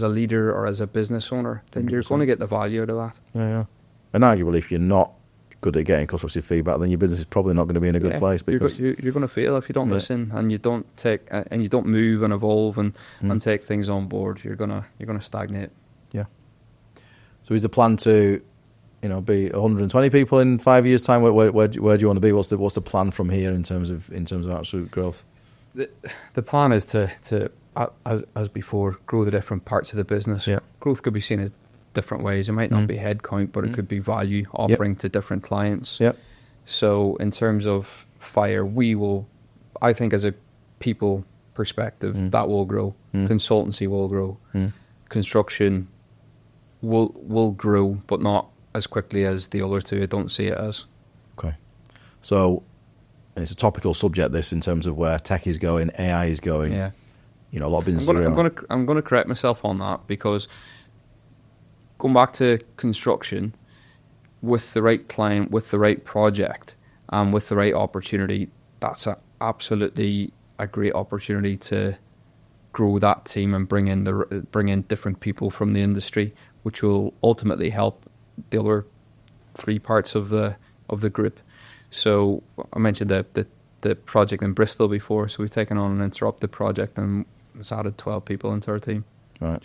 leader or as a business owner, then you're 100%. Going to get the value out of that. Yeah. And arguably, if you're not good at getting constructive feedback, then your business is probably not going to be in a good place. Because you're going to fail if you don't listen and you don't move and evolve and take things on board. You're gonna stagnate. Yeah. So is the plan to be 120 people in 5 years' time? Where do you want to be? What's the plan from here in terms of absolute growth? The plan is to as before, grow the different parts of the business. Yeah. Growth could be seen as different ways. It might not be headcount, but it could be value offering to different clients. Yep. So in terms of fire, I think as a people perspective, that will grow. Consultancy will grow. Construction will grow, but not as quickly as the other two. I don't see it as. Okay. So, and it's a topical subject, this, in terms of where tech is going, AI is going. Yeah. A lot of businesses. I'm going to correct myself on that, because going back to construction, with the right client, with the right project, and with the right opportunity, that's absolutely a great opportunity to grow that team and bring in different people from the industry, which will ultimately help the other three parts of the group. So I mentioned the project in Bristol before, so we've taken on an interrupted project and it's added 12 people into our team. Right.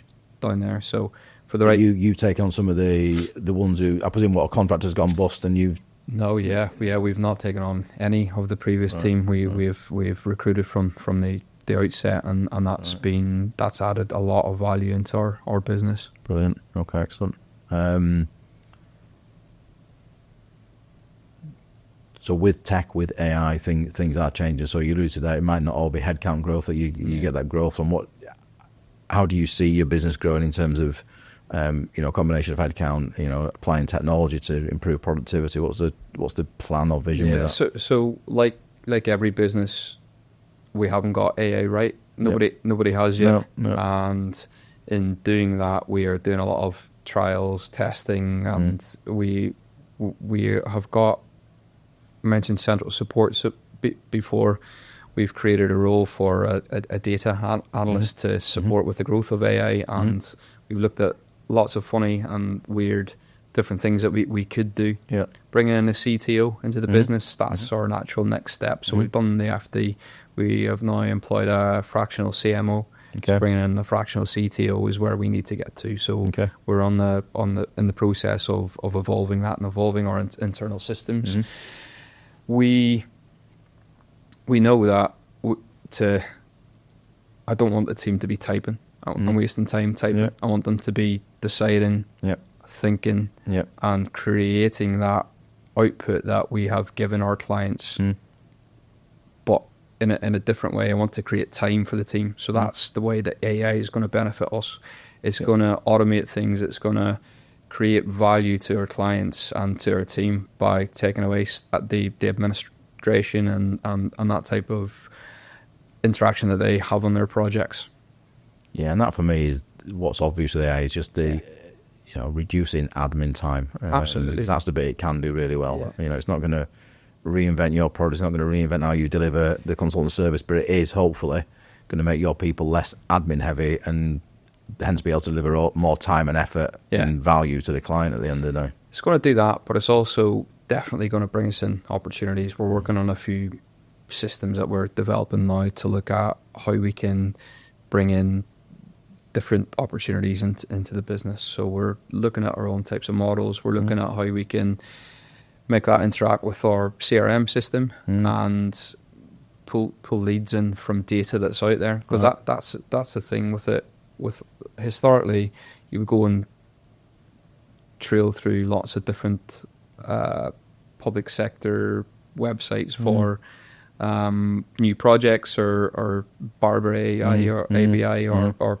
down there. So for the right, you take on some of the ones who, I presume, what, a contractor's gone bust, and you've. No, we've not taken on any of the previous team. We've recruited from the outset, and that's added a lot of value into our business. Brilliant. Okay, excellent. So with tech, with AI, things are changing. So you alluded to that it might not all be headcount growth that you get that growth from. How do you see your business growing in terms of a combination of headcount, applying technology to improve productivity? What's the plan or vision with that? So like every business, we haven't got AI right. Nobody has yet. No. And in doing that, we are doing a lot of trials, testing, and we have got, I mentioned central support before. We've created a role for a data analyst to support with the growth of AI, and we've looked at lots of funny and weird different things that we could do. Yeah. Bringing in a CTO into the business, that's our natural next step. So we've done the FD. We have now employed a fractional CMO. Okay. So bringing in a fractional CTO is where we need to get to. So we're in the process of evolving that and evolving our internal systems. We know that I don't want the team to be typing. I'm wasting time typing. Yeah. I want them to be deciding, thinking, and creating that output that we have given our clients. But in a different way, I want to create time for the team. So that's the way that AI is going to benefit us. It's going to automate things. It's going to create value to our clients and to our team by taking away the administration and that type of interaction that they have on their projects. Yeah, and that for me is what's obvious with AI is just the reducing admin time. Absolutely, that's the bit it can do really well. Yeah. It's not going to reinvent your product. It's not going to reinvent how you deliver the consultant service, but it is hopefully going to make your people less admin heavy and hence be able to deliver more time and effort and value to the client at the end of the day. It's going to do that, but it's also definitely going to bring us in opportunities. We're working on a few systems that we're developing now to look at how we can bring in different opportunities into the business. So we're looking at our own types of models. We're looking at how we can make that interact with our CRM system and pull leads in from data that's out there. Because that's the thing with it. With historically, you would go and trail through lots of different public sector websites for new projects or Barber AI or ABI or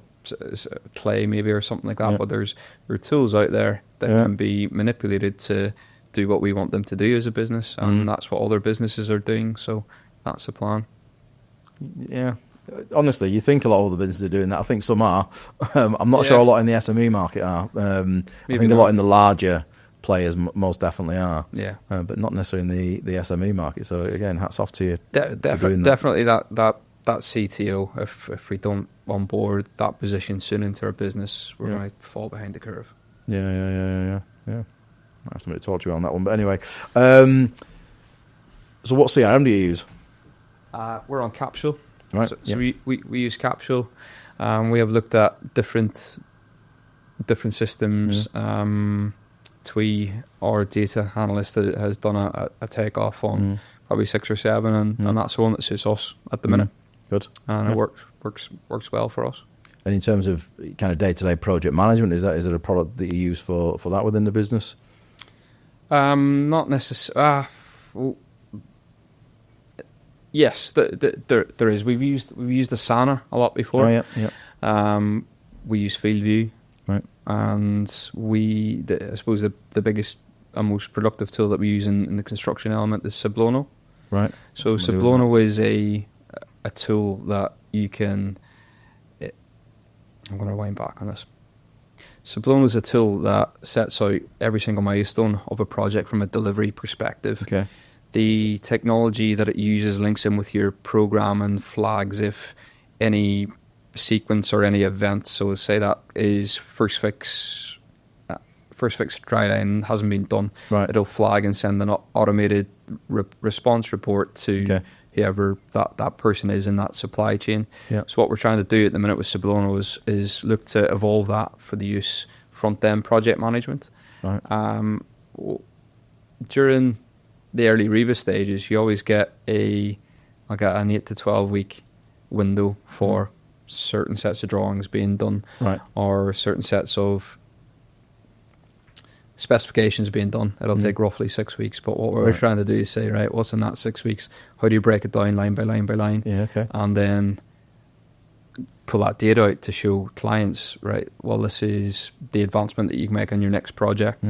Clay maybe or something like that. But there are tools out there that can be manipulated to do what we want them to do as a business, and that's what other businesses are doing. So that's the plan. Yeah. Honestly, you think a lot of the businesses are doing that. I think some are. I'm not sure a lot in the SME market are. I think a lot in the larger players most definitely are. Yeah. But not necessarily in the SME market. So again, hats off to you. Definitely that CTO, if we don't onboard that position soon into our business, we're going to fall behind the curve. Yeah. I have somebody to talk to you on that one. But anyway, so what CRM do you use? We're on Capsule. Right. So we use Capsule. We have looked at different systems. Twee, our data analyst, has done a takeoff on probably 6 or 7, and that's the one that suits us at the minute. Good. And it works well for us. And in terms of kind of day-to-day project management, is it a product that you use for that within the business? Not necessarily. Yes, there is. We've used Asana a lot before. Oh, yeah. We use FieldView, right? And I suppose the biggest and most productive tool that we use in the construction element is Sablono. Right. So Sablono is a tool that you can. I'm going to wind back on this. Sablono is a tool that sets out every single milestone of a project from a delivery perspective. Okay. The technology that it uses links in with your program and flags if any sequence or any event. So say that is first fix dry line hasn't been done. Right. It'll flag and send an automated response report to whoever that person is in that supply chain. Yeah. So what we're trying to do at the minute with Sablona is look to evolve that for the use front-end project management. Right. During the early Reba stages, you always get an 8 to 12 week window for certain sets of drawings being done, right, or certain sets of specifications being done. It'll take roughly 6 weeks, but what we're trying to do is say, right, what's in that 6 weeks? How do you break it down line by line by line? Yeah, okay. And then pull that data out to show clients, right, well, this is the advancement that you can make on your next project.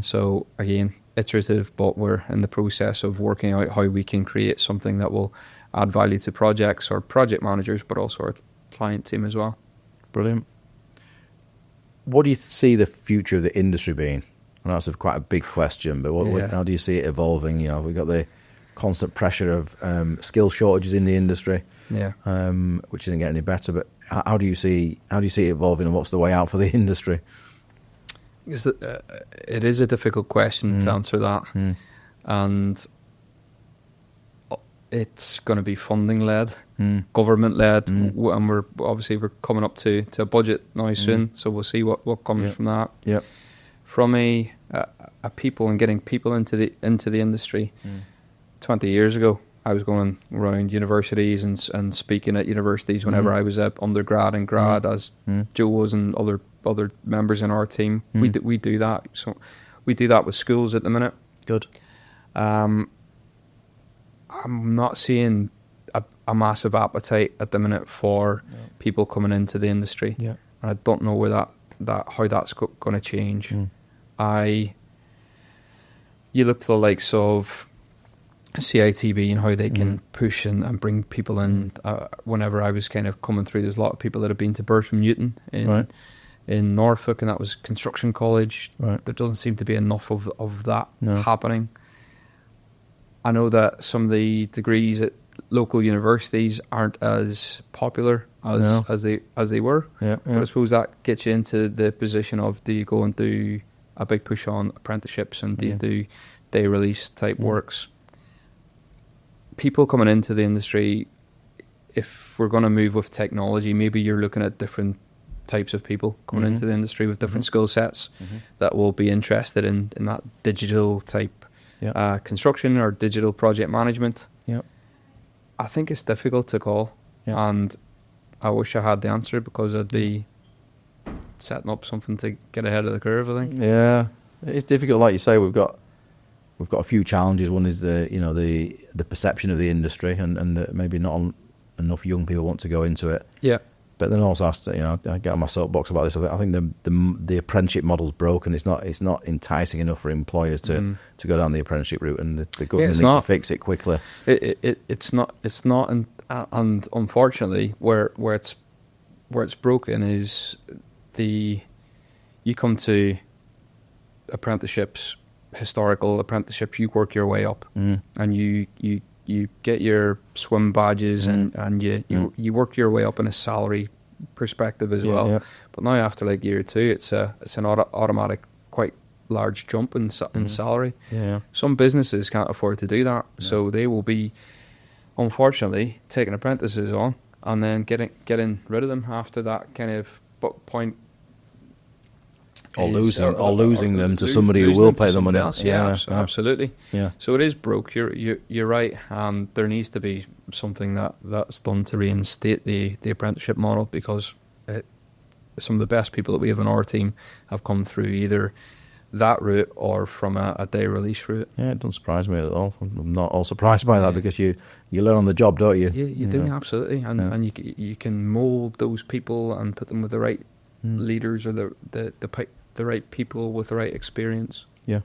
So again, iterative, but we're in the process of working out how we can create something that will add value to projects or project managers, but also our client team as well. Brilliant. What do you see the future of the industry being? I know it's quite a big question, but how do you see it evolving? You know, we've got the constant pressure of skill shortages in the industry, which isn't getting any better. But how do you see it evolving, and what's the way out for the industry? It is a difficult question to answer that, and it's going to be funding led, government led, and we're coming up to a budget now soon, so we'll see what comes from that. Yep. From a people and getting people into the industry. 20 years ago, I was going around universities and speaking at universities whenever I was at undergrad and grad, as Joe was and other members in our team. We do that. So we do that with schools at the minute. Good. I'm not seeing a massive appetite at the minute for people coming into the industry. Yeah. And I don't know where how that's going to change. You look to the likes of CITB and how they can push and bring people in. Whenever I was kind of coming through, there's a lot of people that have been to Bertram Newton in Norfolk, and that was construction college. Right. There doesn't seem to be enough of that happening. I know that some of the degrees at local universities aren't as popular as they were. Yeah, but I suppose that gets you into the position of, do you go and do a big push on apprenticeships, and do you do day release type works? People coming into the industry, if we're going to move with technology, maybe you're looking at different types of people coming into the industry with different skill sets that will be interested in that digital type construction or digital project management. Yep. I think it's difficult to call, and I wish I had the answer, because I'd be setting up something to get ahead of the curve, I think. Yeah, it's difficult. Like you say, we've got a few challenges. One is the perception of the industry, and maybe not enough young people want to go into it. Yeah. But then also, I get on my soapbox about this. I think the apprenticeship model's broken. It's not enticing enough for employers to go down the apprenticeship route, and the government need to fix it quickly. It's not, and unfortunately, where it's broken is you come to apprenticeships, historical apprenticeships. You work your way up, and you get your swim badges, and you work your way up in a salary perspective as well. Yeah. But now after like year two, it's an automatic, quite large jump in salary. Yeah. Some businesses can't afford to do that, so they will be, unfortunately, taking apprentices on and then getting rid of them after that kind of point. Or losing them to somebody who will pay them money. Else. Yeah, absolutely. Yeah. So it is broke. You're right, and there needs to be something that's done to reinstate the apprenticeship model, because some of the best people that we have in our team have come through either that route or from a day release route. Yeah, it doesn't surprise me at all. I'm not all surprised by that, because you learn on the job, don't you? You do, absolutely, and you can mould those people and put them with the right leaders or the right people with the right experience. Yeah.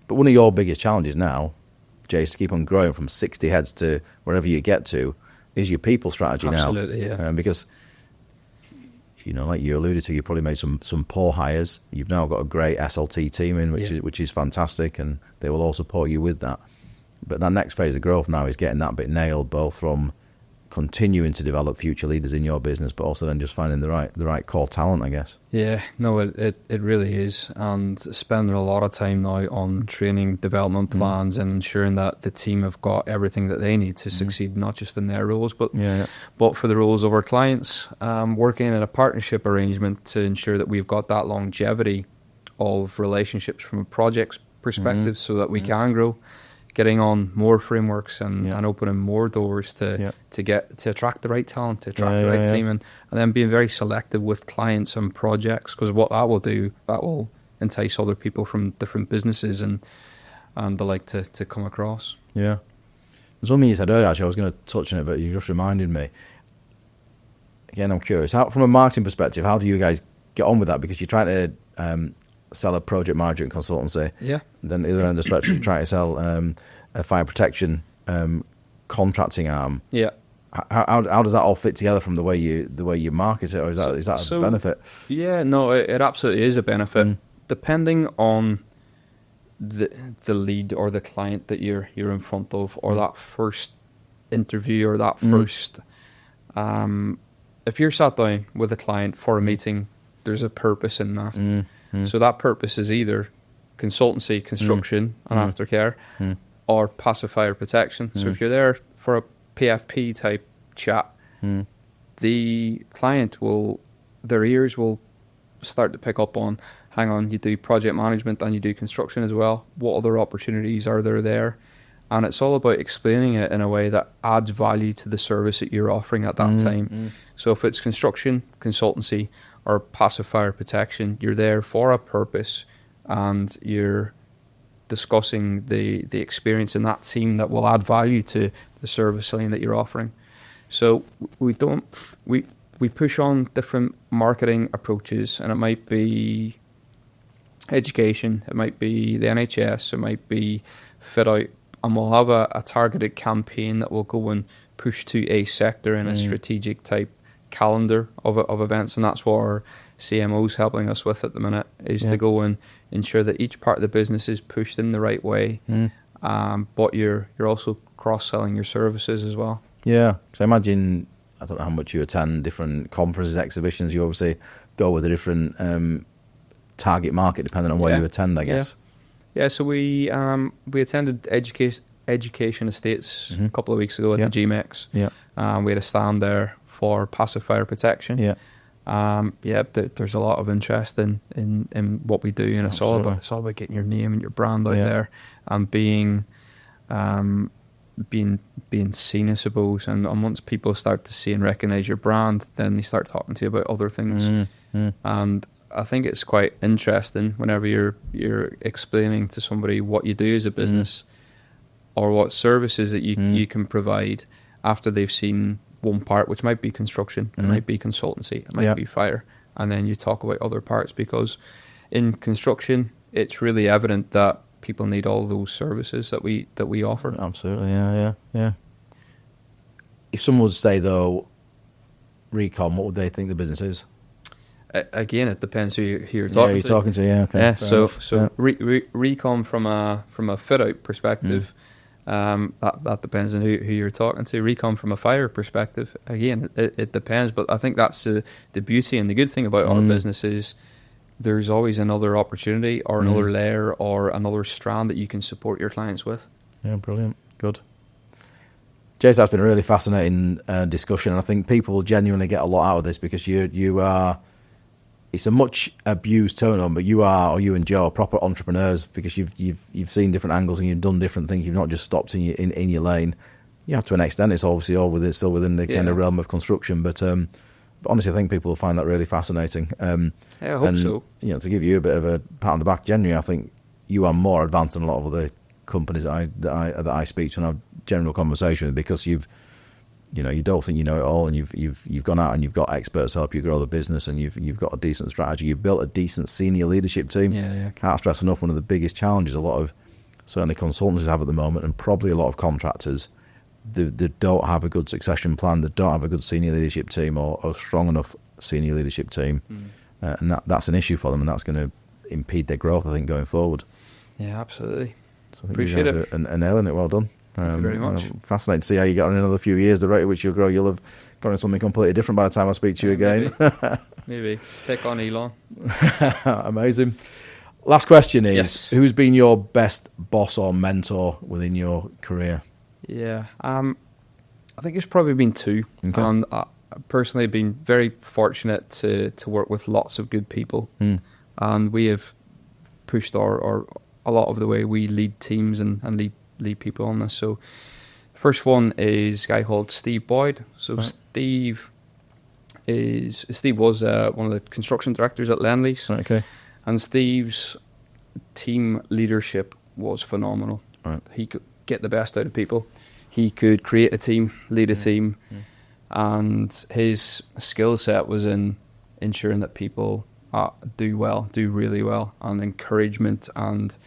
But one of your biggest challenges now, Jace, to keep on growing from 60 heads to wherever you get to, is your people strategy. Absolutely, yeah. Because, like you alluded to, you probably made some poor hires. You've now got a great SLT team in, which is fantastic, and they will all support you with that. But that next phase of growth now is getting that bit nailed, both from continuing to develop future leaders in your business, but also then just finding the right core talent, I guess. Yeah, no, it really is, and spending a lot of time now on training development plans and ensuring that the team have got everything that they need to succeed, not just in their roles, but for the roles of our clients. Working in a partnership arrangement to ensure that we've got that longevity of relationships from a project's perspective, so that we can grow. Getting on more frameworks and opening more doors to attract the right talent, to attract the right team, and then being very selective with clients and projects, because what that will do, that will entice other people from different businesses and the like to come across. Yeah. There's something you said earlier, actually, I was going to touch on it, but you just reminded me. Again, I'm curious, from a marketing perspective, how do you guys get on with that? Because you're trying to sell a project management consultancy. Yeah. Then the other end of the spectrum, try to sell a fire protection contracting arm. Yeah. How does that all fit together from the way you market it, or is that a benefit? Yeah, no, it absolutely is a benefit. Depending on the lead or the client that you're in front of, or that first interview, or that first if you're sat down with a client for a meeting, there's a purpose in that. So that purpose is either consultancy, construction, and aftercare, or passive fire protection. So if you're there for a PFP type chat, the client their ears will start to pick up on, hang on, you do project management and you do construction as well. What other opportunities are there? And it's all about explaining it in a way that adds value to the service that you're offering at that time. So if it's construction, consultancy, or passive fire protection, you're there for a purpose, and you're discussing the experience in that team that will add value to the service line that you're offering. So we push on different marketing approaches, and it might be education, it might be the NHS, it might be fit out, and we'll have a targeted campaign that will go and push to a sector in a strategic type calendar of events, and that's what our CMO's helping us with at the minute, is to go and ensure that each part of the business is pushed in the right way, but you're also cross-selling your services as well. Yeah, because I imagine, I don't know how much you attend different conferences, exhibitions, you obviously go with a different target market depending on where you attend, I guess. Yeah, so we attended Education Estates a couple of weeks ago at the GMEX. We had a stand there for passive fire protection. There's a lot of interest in what we do, and it's all about getting your name and your brand out there, and being seen, I suppose. And once people start to see and recognize your brand, then they start talking to you about other things. And I think it's quite interesting whenever you're explaining to somebody what you do as a business, or what services that you can provide, after they've seen one part, which might be construction, it might be consultancy, it might be fire, and then you talk about other parts, because in construction it's really evident that people need all those services that we offer. Absolutely, yeah. If someone was to say, though, Recom, what would they think the business is? Again, it depends who you're talking to. Okay. Yeah, so Recom from a fit out perspective. That depends on who you're talking to. Recom from a fire perspective, again, it depends, but I think that's the beauty and the good thing about our business is there's always another opportunity, or another layer, or another strand that you can support your clients with. Yeah, brilliant. Good. Jason, that's been a really fascinating discussion, and I think people genuinely get a lot out of this, because you are, it's a much abused term, but you and Joe are proper entrepreneurs, because you've seen different angles and you've done different things. You've not just stopped in your lane. Yeah, to an extent, it's obviously still within the kind of realm of construction, but honestly, I think people will find that really fascinating. I hope so. To give you a bit of a pat on the back, genuinely, I think you are more advanced than a lot of other companies that I speak to and have general conversation with, because you don't think you know it all, and you've gone out and you've got experts to help you grow the business, and you've got a decent strategy. You've built a decent senior leadership team. Can't stress enough, one of the biggest challenges a lot of certainly consultancies have at the moment, and probably a lot of contractors, they don't have a good succession plan. They don't have a good senior leadership team, or a strong enough senior leadership team, and that's an issue for them, and that's going to impede their growth, I think, going forward. Yeah, absolutely. So I think appreciate it. And nailing it. Well done. Thank you very much. Fascinating to see how you get on in another few years. The rate at which you'll grow, you'll have gone into something completely different by the time I speak to you again. Maybe. Take on Elon. Amazing. Last question is, yes. Who's been your best boss or mentor within your career? Yeah. I think there's probably been two. Okay. And I personally have been very fortunate to work with lots of good people. And we have pushed our a lot of the way we lead teams and lead people on this. So first one is a guy called Steve Boyd. So right. Steve was one of the construction directors at Lend-Lease. Okay. And Steve's team leadership was phenomenal. Right. He could get the best out of people. He could create a team, lead a team, and his skill set was in ensuring that people do really well, and encouragement, and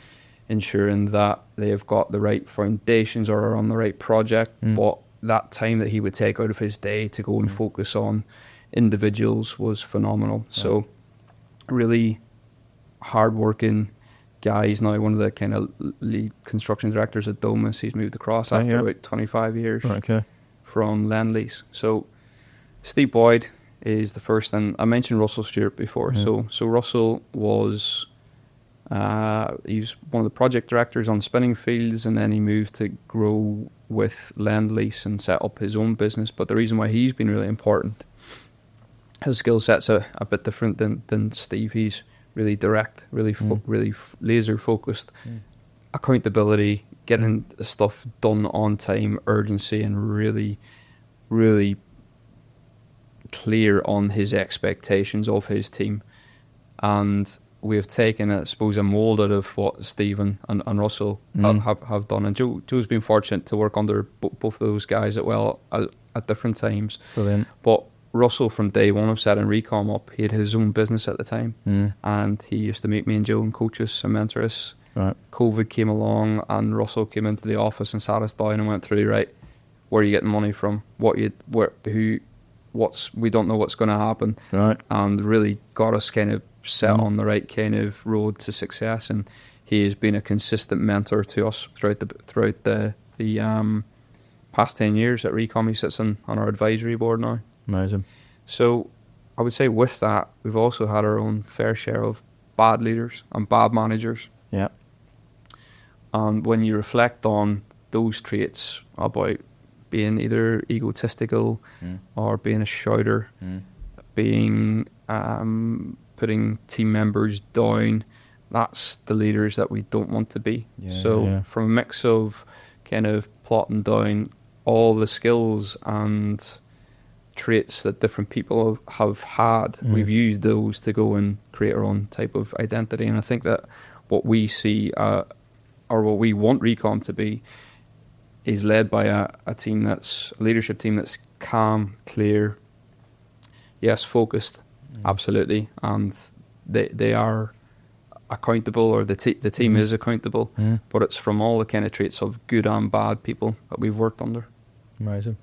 ensuring that they've got the right foundations or are on the right project. But that time that he would take out of his day to go and focus on individuals was phenomenal. Yeah. So really hard-working guy. He's now one of the kind of lead construction directors at Domus. He's moved across after about 25 years from Lend-Lease. So Steve Boyd is the first, and I mentioned Russell Stewart before. So Russell was he was one of the project directors on Spinning Fields, and then he moved to grow with Lend-Lease and set up his own business. But the reason why he's been really important, his skill set's a bit different than Steve. He's really direct, really laser focused, accountability, getting stuff done on time, urgency, and really, really clear on his expectations of his team. And we have taken, I suppose, a mould out of what Stephen and Russell have done. And Joe's been fortunate to work under both of those guys at different times. Brilliant. But Russell, from day one of setting Recom up, he had his own business at the time, and he used to meet me and Joe and coach us and mentor us. Right. COVID came along, and Russell came into the office and sat us down and went through, right, where are you getting money from? We don't know what's going to happen, right? And really got us kind of set on the right kind of road to success. And he has been a consistent mentor to us throughout the past 10 years at Recom. He sits on our advisory board now. Amazing. So I would say with that, we've also had our own fair share of bad leaders and bad managers. Yeah. And when you reflect on those traits about being either egotistical or being a shouter, being putting team members down, that's the leaders that we don't want to be. From a mix of kind of plotting down all the skills and traits that different people have had, we've used those to go and create our own type of identity. And I think that what we see or what we want Recom to be is led by a leadership team that's calm, clear, yes, focused, absolutely, and they are accountable, or the team is accountable, but it's from all the kind of traits of good and bad people that we've worked under. Amazing.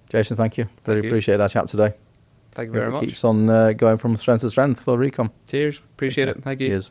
Jason, thank you. Really appreciate that chat today. Thank you very much. Keeps on going from strength to strength for Recom. Cheers. Appreciate it. Thank you. Cheers.